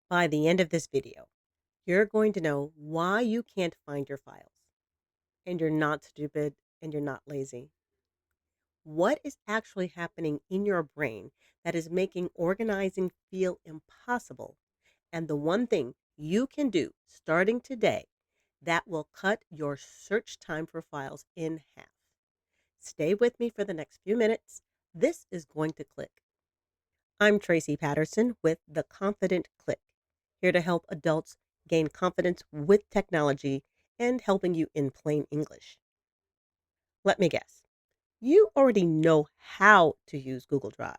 By the end of this video, you're going to know why you can't find your files. And you're not stupid and you're not lazy. What is actually happening in your brain that is making organizing feel impossible? And the one thing you can do starting today that will cut your search time for files in half. Stay with me for the next few minutes. This is going to click. I'm Tracy Patterson with The Confident Click, here to help adults gain confidence with technology and helping you in plain English. Let me guess, you already know how to use Google Drive.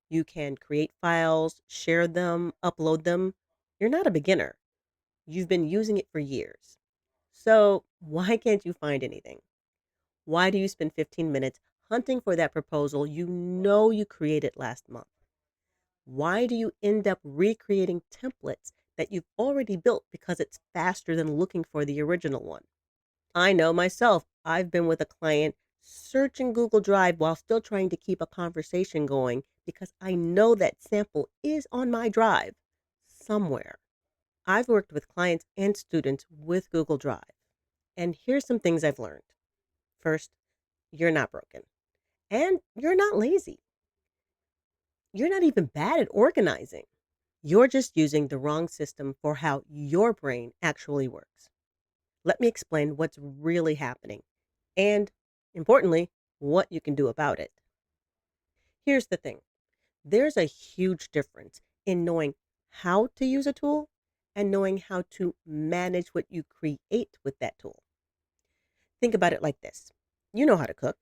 You can create files, share them, upload them. You're not a beginner. You've been using it for years. So, why can't you find anything? Why do you spend 15 minutes hunting for that proposal you know you created last month? Why do you end up recreating templates that you've already built because it's faster than looking for the original one? I know myself. I've been with a client searching Google Drive while still trying to keep a conversation going because I know that sample is on my drive somewhere. I've worked with clients and students with Google Drive. And here's some things I've learned. First, you're not broken and you're not lazy. You're not even bad at organizing. You're just using the wrong system for how your brain actually works. Let me explain what's really happening and, importantly, what you can do about it. Here's the thing, there's a huge difference in knowing how to use a tool and knowing how to manage what you create with that tool. Think about it like this, you know how to cook.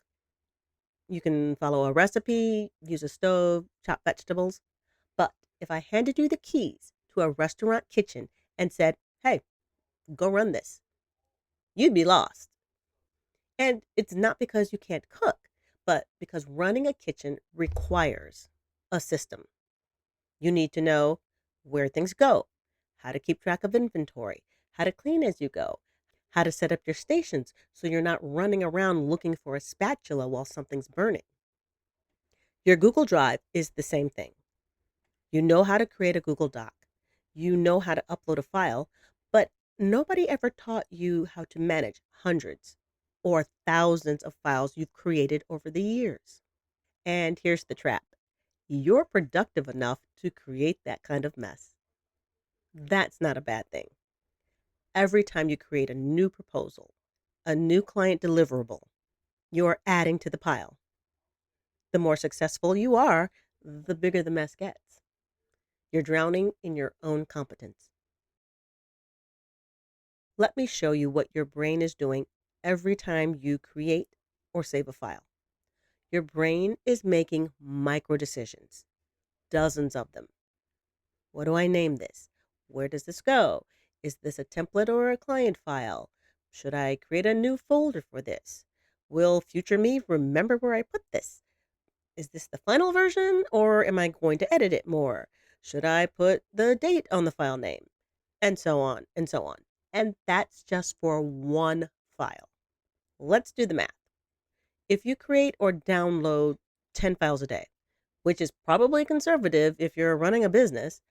You can follow a recipe, use a stove, chop vegetables. But if I handed you the keys to a restaurant kitchen and said, hey, go run this, you'd be lost. And it's not because you can't cook, but because running a kitchen requires a system. You need to know where things go, how to keep track of inventory, how to clean as you go, how to set up your stations so you're not running around looking for a spatula while something's burning. Your Google Drive is the same thing. You know how to create a Google Doc. You know how to upload a file, but nobody ever taught you how to manage hundreds or thousands of files you've created over the years. And here's the trap. You're productive enough to create that kind of mess. That's not a bad thing. Every time you create a new proposal, a new client deliverable, you're adding to the pile. The more successful you are, the bigger the mess gets. You're drowning in your own competence. Let me show you what your brain is doing every time you create or save a file. Your brain is making micro decisions, dozens of them. What do I name this? Where does this go? Is this a template or a client file? Should I create a new folder for this? Will future me remember where I put this? Is this the final version or am I going to edit it more? Should I put the date on the file name? And so on and so on. And that's just for one file. Let's do the math. If you create or download 10 files a day, which is probably conservative if you're running a business,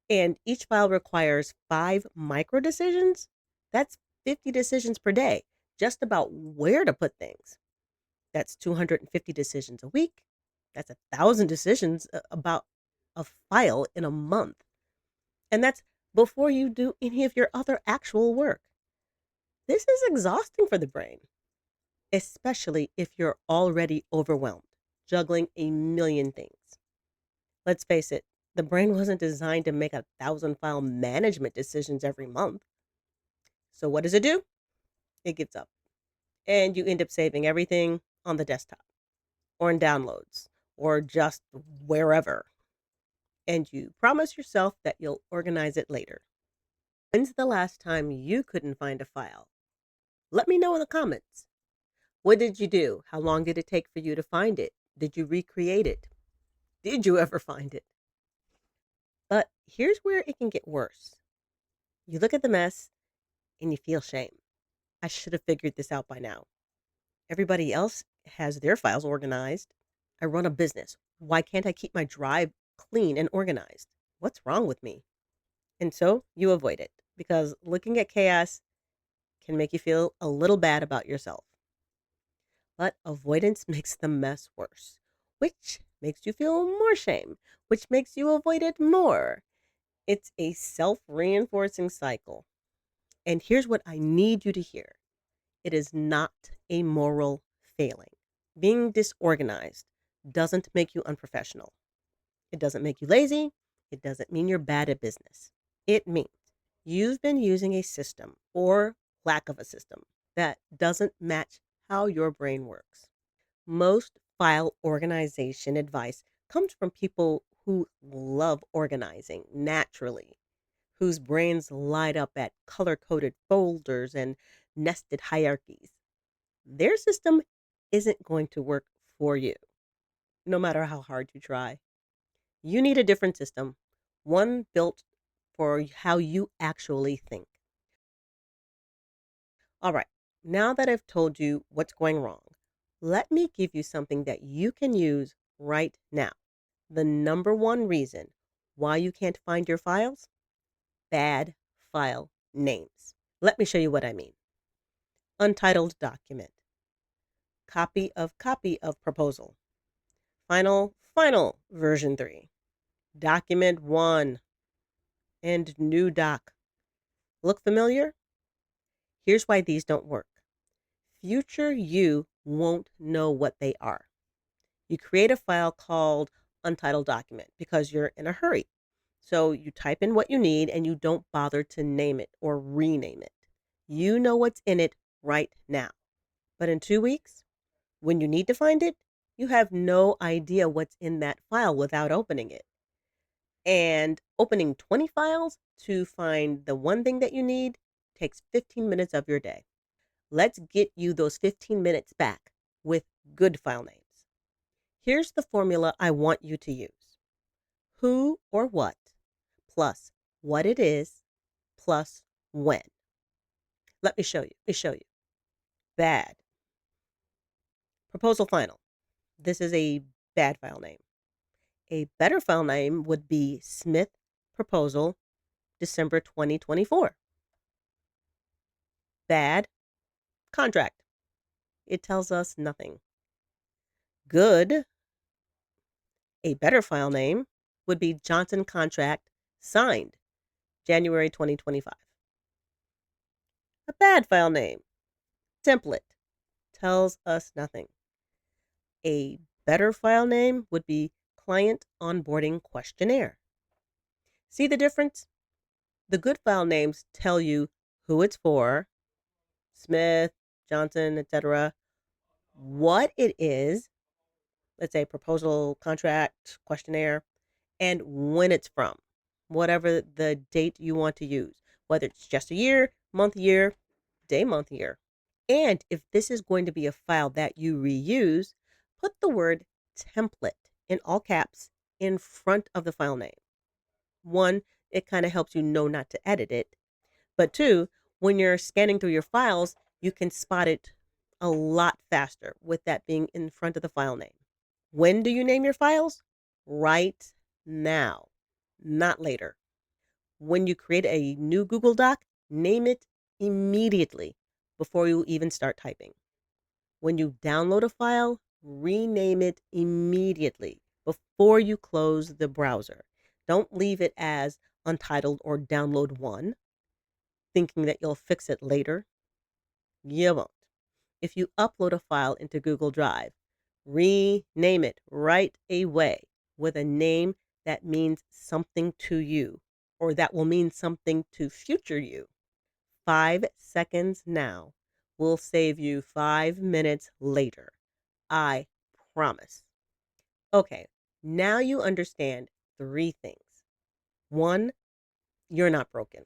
and each file requires 5 micro decisions, that's 50 decisions per day just about where to put things. That's 250 decisions a week. That's 1,000 decisions about a file in a month. And that's before you do any of your other actual work. This is exhausting for the brain, especially if you're already overwhelmed, juggling a million things. Let's face it, the brain wasn't designed to make 1,000 file management decisions every month. So what does it do? It gives up. And you end up saving everything on the desktop or in downloads or just wherever. And you promise yourself that you'll organize it later. When's the last time you couldn't find a file? Let me know in the comments. What did you do? How long did it take for you to find it? Did you recreate it? Did you ever find it? But here's where it can get worse. You look at the mess and you feel shame. I should have figured this out by now. Everybody else has their files organized. I run a business. Why can't I keep my drive clean and organized? What's wrong with me? And so you avoid it because looking at chaos can make you feel a little bad about yourself. But avoidance makes the mess worse, which makes you feel more shame, which makes you avoid it more. It's a self reinforcing cycle. And here's what I need you to hear: it is not a moral failing. Being disorganized doesn't make you unprofessional, it doesn't make you lazy, it doesn't mean you're bad at business. It means you've been using a system or lack of a system that doesn't match how your brain works. Most file organization advice comes from people who love organizing naturally, whose brains light up at color coded folders and nested hierarchies. Their system isn't going to work for you, no matter how hard you try. You need a different system, one built for how you actually think. All right, now that I've told you what's going wrong, let me give you something that you can use right now. The number one reason why you can't find your files: bad file names. Let me show you what I mean. Untitled document, copy of proposal, final version 3, document 1, and new doc. Look familiar? Here's why these don't work. Future you won't know what they are. You create a file called untitled document because you're in a hurry. So you type in what you need and you don't bother to name it or rename it. You know what's in it right now. But in 2 weeks, when you need to find it, you have no idea what's in that file without opening it. And opening 20 files to find the one thing that you need takes 15 minutes of your day. Let's get you those 15 minutes back with good file names. Here's the formula I want you to use: who or what plus what it is plus when. Let me show you. Bad. Proposal final. This is a bad file name. A better file name would be Smith Proposal December 2024. Bad. Contract. It tells us nothing. Good. A better file name would be Johnson Contract Signed January 2025. A bad file name: template. Tells us nothing. A better file name would be Client Onboarding Questionnaire. See the difference? The good file names tell you who it's for: Smith, Johnson, etc. What it is, let's say proposal, contract, questionnaire, and when it's from, whatever the date you want to use, whether it's just a year, day, month, year. And if this is going to be a file that you reuse, put the word template in all caps in front of the file name. One, it kind of helps you know not to edit it. But two, when you're scanning through your files, you can spot it a lot faster with that being in front of the file name. When do you name your files? Right now, not later. When you create a new Google Doc, name it immediately before you even start typing. When you download a file, rename it immediately before you close the browser. Don't leave it as untitled or download one, thinking that you'll fix it later. You won't. If you upload a file into Google Drive, rename it right away with a name that means something to you or that will mean something to future you. 5 seconds now will save you 5 minutes later. I promise. Okay, now you understand three things. One, you're not broken.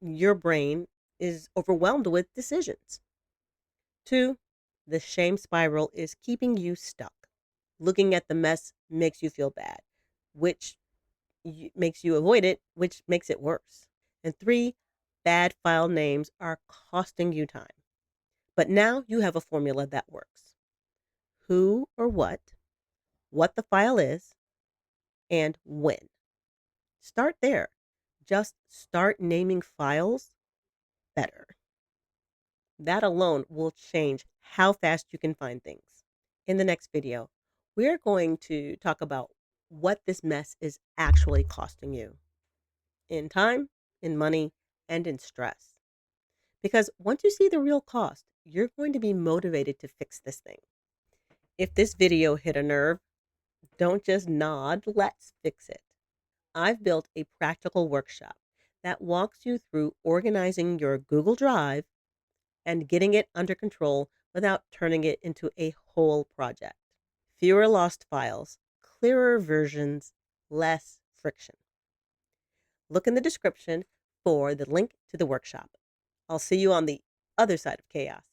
Your brain is overwhelmed with decisions. Two, the shame spiral is keeping you stuck. Looking at the mess makes you feel bad, which makes you avoid it, which makes it worse. And three, bad file names are costing you time. But now you have a formula that works: who or what the file is, and when. Start there. Just start naming files better. That alone will change how fast you can find things. In the next video, we're going to talk about what this mess is actually costing you in time, in money, and in stress. Because once you see the real cost, you're going to be motivated to fix this thing. If this video hit a nerve, don't just nod, let's fix it. I've built a practical workshop that walks you through organizing your Google Drive and getting it under control without turning it into a whole project. Fewer lost files, clearer versions, less friction. Look in the description for the link to the workshop. I'll see you on the other side of chaos.